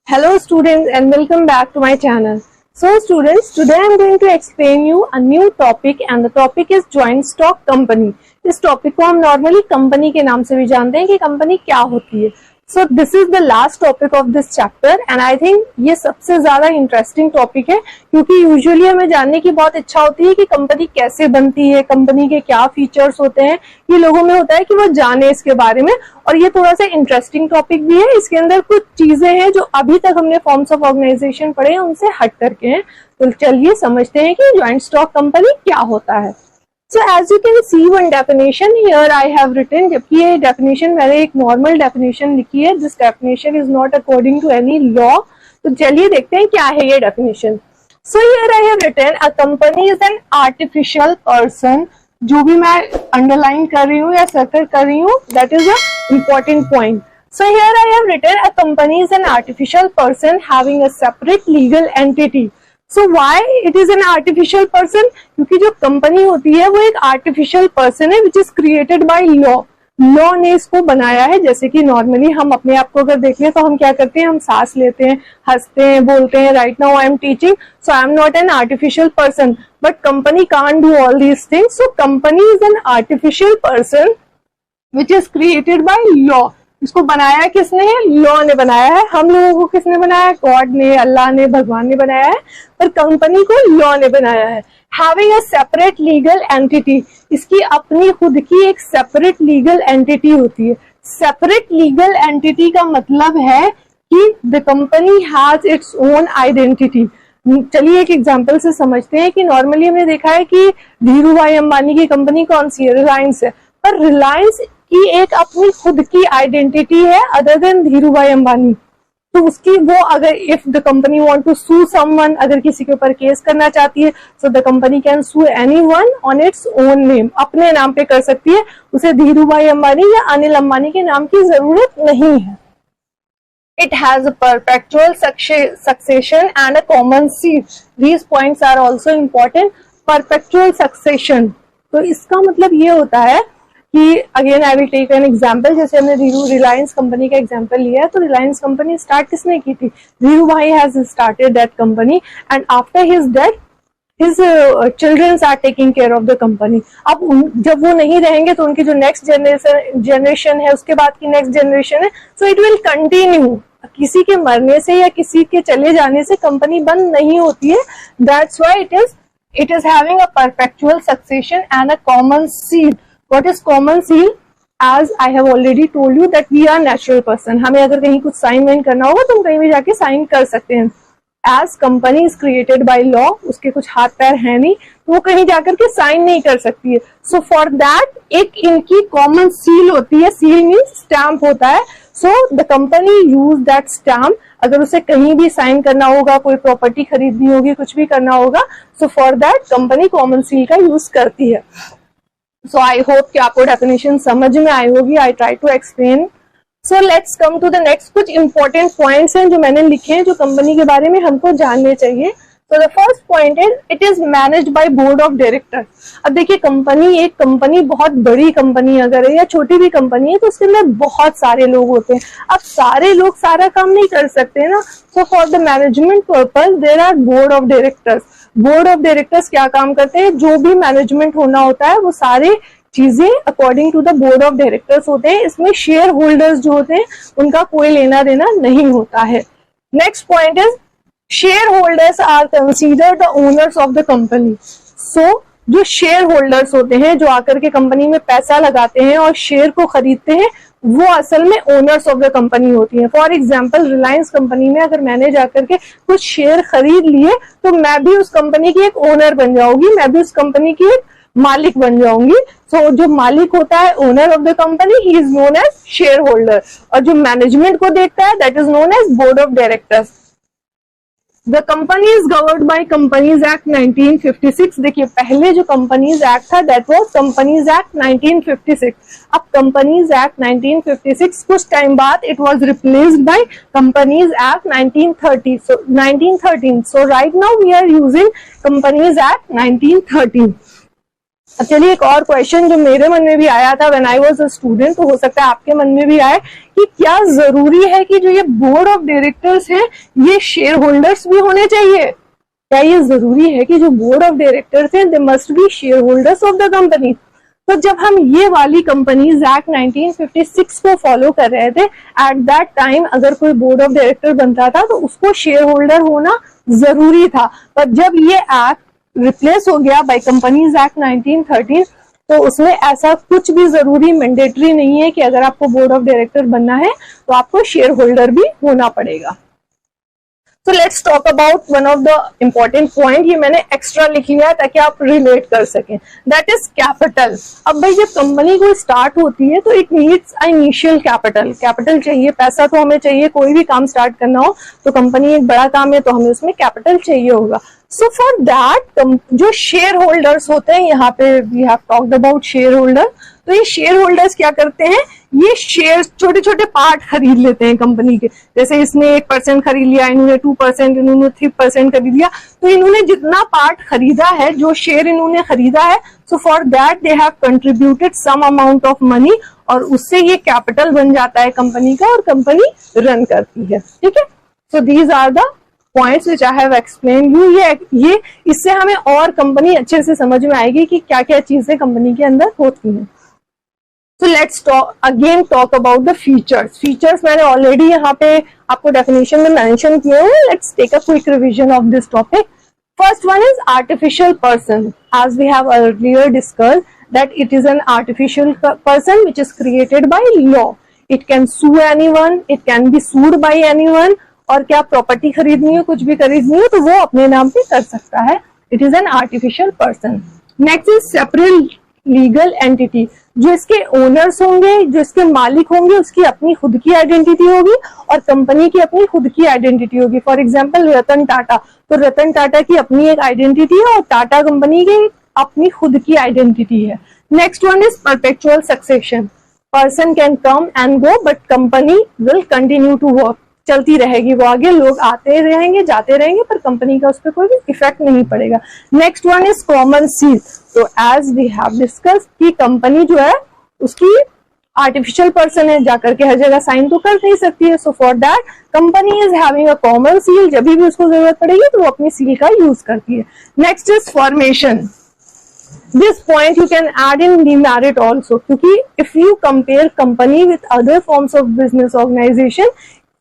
Hello students and welcome back to my channel. So students, today I am going to explain you a new topic and the topic is joint stock company. इस topic को हम normally company के नाम से भी जानते हैं कि कंपनी क्या होती है. सो this is the last topic of this chapter and I think ये सबसे ज्यादा इंटरेस्टिंग टॉपिक है क्योंकि यूजुअली हमें जानने की बहुत इच्छा होती है कि कंपनी कैसे बनती है, कंपनी के क्या फीचर्स होते हैं. ये लोगों में होता है कि वो जाने इसके बारे में और ये थोड़ा सा इंटरेस्टिंग टॉपिक भी है. इसके अंदर कुछ चीजें हैं जो अभी तक हमने फॉर्म्स ऑफ ऑर्गेनाइजेशन पढ़े हैं उनसे हट करके हैं. तो चलिए समझते हैं कि ज्वाइंट स्टॉक कंपनी क्या होता है. So as you can see one definition here I have written, जबकि ये definition मैंने एक normal definition लिखी है. This definition is not according to any law. तो चलिए देखते हैं क्या है ये definition. So here I have written a company is an artificial person. जो भी मैं underline कर रही हूँ या circle कर रही हूँ that is a important point. So here I have written a company is an artificial person having a separate legal entity. So why it is an artificial person? क्योंकि जो कंपनी होती है वो एक आर्टिफिशियल पर्सन है which is created by law. Law ने इसको बनाया है. जैसे कि नॉर्मली हम अपने आप को अगर देख लें तो हम क्या करते हैं, हम सांस लेते हैं, हंसते हैं, बोलते हैं. Right now I am teaching so I am not an artificial person but company can't do all these things. So company is an artificial person which is created by law. इसको बनाया किसने है? लॉ ने बनाया है. हम लोगों को किसने बनाया है? गॉड ने, अल्लाह ने, भगवान ने बनाया है. पर कंपनी को लॉ ने बनाया है. Having a separate legal entity, इसकी अपनी खुद की एक सेपरेट लीगल एंटिटी होती है. सेपरेट लीगल एंटिटी का मतलब है कि the company has its own identity. चलिए एक एग्जांपल से समझते हैं कि नॉर्मली हमने देखा है कि धीरू भाई अंबानी की कंपनी कौन सी है? रिलायंस है. पर रिलायंस की एक अपनी खुद की आइडेंटिटी है अदर देन धीरू भाई अंबानी. तो उसकी वो अगर if the company want to sue someone, अगर किसी के ऊपर केस करना चाहती है so the company can sue anyone on its own name. अपने नाम पे कर सकती है. उसे धीरू भाई अंबानी या अनिल अंबानी के नाम की जरूरत नहीं है. It has a perpetual succession and a common seat. These points are also important. Perpetual succession. तो इसका मतलब ये होता है कि again I will take an example. जैसे हमने रिलायंस कंपनी का एग्जाम्पल लिया है तो रिलायंस कंपनी स्टार्ट किसने की थी? Dhiru bhai has started that company and after his death his childrens are taking care of the company. अब जब वो नहीं रहेंगे तो उनकी जो नेक्स्ट जनरेशन है, उसके बाद की नेक्स्ट जनरेशन है, सो इट विल कंटिन्यू. किसी के मरने से या किसी के चले जाने से कंपनी बंद नहीं होती है. That's why it is having a perpetual succession and a common seal. What is common seal? As I have already told you that we are natural person. हमें अगर कहीं कुछ साइन वाइन करना होगा तो हम कहीं भी जाके साइन कर सकते हैं. As company is created by law, उसके कुछ हाथ पैर है नहीं तो वो कहीं जाकर के साइन नहीं कर सकती है. So for that एक इनकी common seal होती है. Seal means stamp होता है. So the company use that stamp. अगर उसे कहीं भी साइन करना होगा, कोई प्रॉपर्टी खरीदनी होगी, कुछ भी करना होगा, so for that company common seal का यूज करती है. So I hope कि आपको डेफिनेशन समझ में आई होगी. I try to explain. So let's come to the next. कुछ important points हैं जो मैंने लिखे हैं जो कंपनी के बारे में हमको जानने चाहिए. So the first point is it is managed by board of directors. अब देखिए एक कंपनी बहुत बड़ी कंपनी अगर है या छोटी भी कंपनी है तो उसके अंदर बहुत सारे लोग होते हैं. अब सारे लोग सारा काम नहीं कर सकते ना. So for the management purpose there are board of directors. Board of directors क्या काम करते हैं? जो भी मैनेजमेंट होना होता है वो सारे चीजें according to the board of directors होते हैं. इसमें शेयर होल्डर्स जो होते हैं उनका कोई लेना देना नहीं होता है. Next point is share holders are considered the owners of the company. So जो शेयर होल्डर्स होते हैं जो आकर के कंपनी में पैसा लगाते हैं और शेयर को खरीदते हैं वो असल में ओनर्स ऑफ द कंपनी होती हैं. फॉर एग्जाम्पल रिलायंस कंपनी में अगर मैंने जाकर के कुछ शेयर खरीद लिए तो मैं भी उस कंपनी की एक ओनर बन जाऊंगी, मैं भी उस कंपनी की एक मालिक बन जाऊंगी. सो जो मालिक होता है owner of the company he is known as shareholder और जो मैनेजमेंट को देखता है that is known as board of directors. The company is governed by Companies Act 1956. देखिए पहले जो Companies Act था that was Companies Act 1956. अब Companies Act 1956 कुछ टाइम बाद it was replaced by Companies Act 1913. So right now we are using Companies Act 1913. चलिए एक और क्वेश्चन जो मेरे मन में भी आया था when I was a student, तो हो सकता है आपके मन में भी आए कि क्या जरूरी है कि जो ये बोर्ड ऑफ डायरेक्टर्स हैं ये शेयर होल्डर्स भी होने चाहिए? क्या ये जरूरी है कि जो बोर्ड ऑफ डायरेक्टर्स हैं they must be share holders of the company? तो जब हम ये वाली कंपनीज एक्ट 1956 को फॉलो कर रहे थे, एट दैट टाइम अगर कोई बोर्ड ऑफ डायरेक्टर बनता था तो उसको शेयर होल्डर होना जरूरी था। पर जब ये एक्ट रिप्लेस हो गया बाय कंपनीज एक्ट 1913, तो उसमें ऐसा कुछ भी जरूरी मैंडेटरी नहीं है कि अगर आपको बोर्ड ऑफ डायरेक्टर बनना है तो आपको शेयर होल्डर भी होना पड़ेगा। So let's talk about one of the important point, ये मैंने एक्स्ट्रा लिख लिया ताकि आप रिलेट कर सकें, दैट इज कैपिटल। अब भाई जब कंपनी को स्टार्ट होती है तो it needs initial capital, capital चाहिए, पैसा तो हमें चाहिए, कोई भी काम स्टार्ट करना हो तो कंपनी एक बड़ा काम है तो हमें उसमें कैपिटल चाहिए होगा। सो फॉर दैट जो शेयर होल्डर्स होते हैं, यहाँ पे we have talked about shareholder, तो ये शेयर होल्डर्स क्या करते हैं, ये शेयर छोटे छोटे पार्ट खरीद लेते हैं कंपनी के। जैसे इसने 1% खरीद लिया, इन्होंने 2%, इन्होंने 3% खरीद लिया, तो इन्होंने जितना पार्ट खरीदा है, जो शेयर इन्होंने खरीदा है, so for that they have contributed some amount of money, और उससे ये कैपिटल बन जाता है कंपनी का और कंपनी रन करती है। ठीक है, so these are the points which I have explain you. ये इससे हमें और कंपनी अच्छे से समझ में आएगी कि क्या क्या चीजें कंपनी के अंदर होती हैं। So let's talk about the features. Features मैंने already यहाँ पे आपको definition में mention किए हैं. Let's take a quick revision of this topic. First one is artificial person. As we have earlier discussed that it is an artificial person which is created by law. It can sue anyone, it can be sued by anyone, और क्या property खरीदनी हो, कुछ भी खरीदनी हो तो वो अपने नाम पे कर सकता है. It is an artificial person. Next is separate legal entity. जो इसके ओनर्स होंगे, जो इसके मालिक होंगे, उसकी अपनी खुद की आइडेंटिटी होगी और कंपनी की अपनी खुद की आइडेंटिटी होगी. फॉर एग्जांपल रतन टाटा, तो रतन टाटा की अपनी एक आइडेंटिटी है और टाटा कंपनी की अपनी खुद की आइडेंटिटी है. Next one is perpetual succession. Person can come and go but company will continue to work. चलती रहेगी, वो आगे, लोग आते रहेंगे जाते रहेंगे, पर कंपनी का उस पर कोई भी इफेक्ट नहीं पड़ेगा. Next one is common seal. तो एज वी हैव डिस्कस कि कंपनी जो है उसकी आर्टिफिशियल पर्सन है, जाकर के हर जगह साइन तो कर नहीं सकती है. So for that company is having a common seal. जब भी उसको जरूरत पड़ेगी तो वो अपनी सील का यूज करती है. Next is formation. This point you can add in demerit also, क्योंकि if you compare company with other forms of business organization,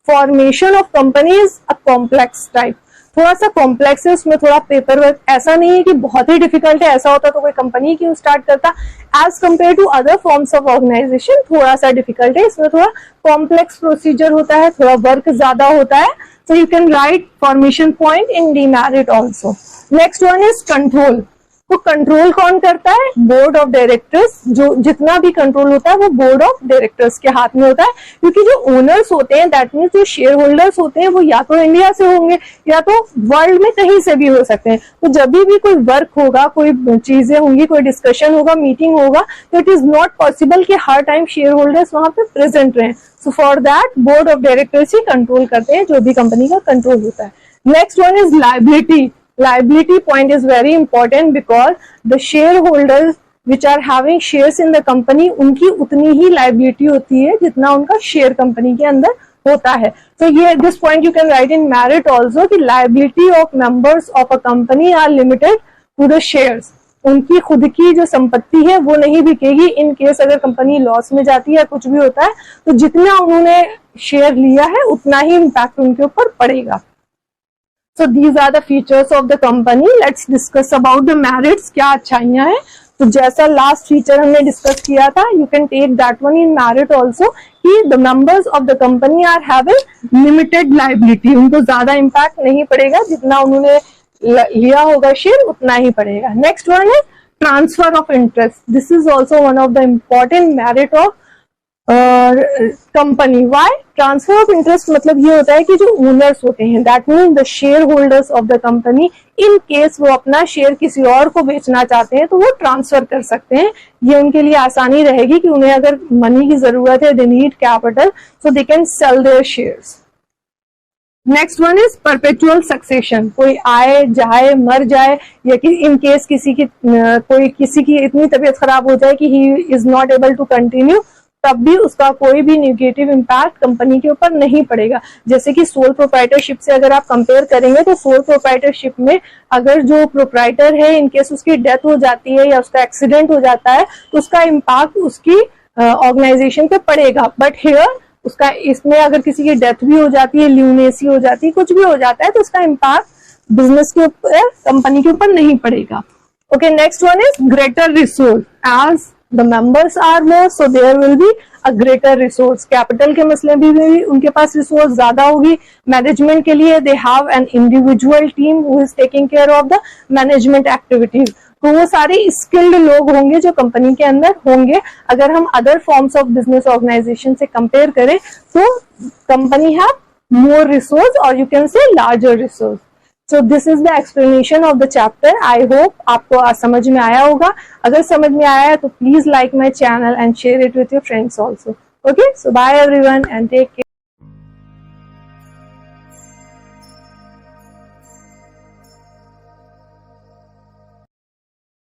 formation of company is a complex type. थोड़ा सा कॉम्प्लेक्स है, उसमें थोड़ा paper work, ऐसा नहीं है कि बहुत ही डिफिकल्ट है. ऐसा होता तो कोई कंपनी क्यों स्टार्ट करता. As compare to other forms of organisation थोड़ा सा डिफिकल्ट है, इसमें थोड़ा कॉम्प्लेक्स प्रोसीजर होता है, थोड़ा वर्क ज्यादा होता है. So you can write formation point in demerit also. Next one is control. तो कंट्रोल कौन करता है? Board of directors. जो जितना भी कंट्रोल होता है वो बोर्ड ऑफ डायरेक्टर्स के हाथ में होता है, क्योंकि जो ओनर्स होते हैं, दैट मीन्स जो शेयर होल्डर्स होते हैं, वो या तो इंडिया से होंगे या तो वर्ल्ड में कहीं से भी हो सकते हैं. तो जब भी कोई वर्क होगा, कोई चीजें होंगी, कोई डिस्कशन होगा, मीटिंग होगा, तो इट इज नॉट पॉसिबल कि हर टाइम शेयर होल्डर्स वहां पे प्रेजेंट रहें. सो for that board of directors he control करते हैं जो भी कंपनी का कंट्रोल होता है. Next one is liability. Liability point is very important because the shareholders which are having shares in the company, उनकी उतनी ही liability होती है जितना उनका शेयर कंपनी के अंदर होता है. So ये this point you can write in merit also कि liability of members of a company are limited to the shares. उनकी खुद की जो संपत्ति है वो नहीं बिकेगी. इन केस अगर कंपनी लॉस में जाती है, कुछ भी होता है, तो जितना उन्होंने शेयर लिया है उतना ही इम्पैक्ट उनके ऊपर पड़ेगा. So these are the features of the company. Let's discuss about the merits. क्या अच्छाइयां हैं. तो जैसा लास्ट फीचर हमने डिस्कस किया था, you can take that one in merit also कि the members of the company are having limited liability. उनको ज्यादा इम्पैक्ट नहीं पड़ेगा, जितना उन्होंने लिया होगा शेयर उतना ही पड़ेगा. नेक्स्ट वन है transfer of interest. This is also one of the important merit of company. Why? Transfer of interest मतलब ये होता है कि जो ओनर्स होते हैं, that mean the shareholders of the company, in case वो अपना शेयर किसी और को बेचना चाहते हैं तो वो ट्रांसफर कर सकते हैं. ये उनके लिए आसानी रहेगी कि उन्हें अगर मनी की जरूरत है, they need capital, so they can sell their shares. Next one is perpetual succession. कोई आए जाए मर जाए, या कि इन केस किसी की इतनी तबीयत खराब हो जाए कि he is not able to continue, तब भी उसका कोई भी नेगेटिव इम्पैक्ट कंपनी के ऊपर नहीं पड़ेगा। जैसे कि सोल प्रोप्राइटरशिप से अगर आप कंपेयर करेंगे तो सोल प्रोप्राइटरशिप में अगर जो प्रोप्राइटर है इनकेस उसकी डेथ हो जाती है या उसका एक्सीडेंट हो जाता है तो उसका इम्पैक्ट उसकी ऑर्गेनाइजेशन पे पड़ेगा। बट हियर उसका, इसमें अगर किसी की डेथ भी हो जाती है, ल्यूनेसी हो जाती है, कुछ भी हो जाता है, तो उसका इम्पैक्ट बिजनेस के ऊपर, कंपनी के ऊपर नहीं पड़ेगा। Okay, next one is greater resource. As the members are more so there will be a greater resource. Capital के मसले भी उनके पास रिसोर्स ज्यादा होगी। मैनेजमेंट के लिए they have an individual team who is taking care of the management activities. तो वो सारे स्किल्ड लोग होंगे जो कंपनी के अंदर होंगे। अगर हम other forms of business organisation से कंपेयर करें तो कंपनी हैव मोर रिसोर्स और you can say larger resource. So this is the explanation of the chapter. I hope आपको आज समझ में आया होगा। अगर समझ में आया है तो please like my channel and share it with your friends also. Okay, so bye everyone and take care.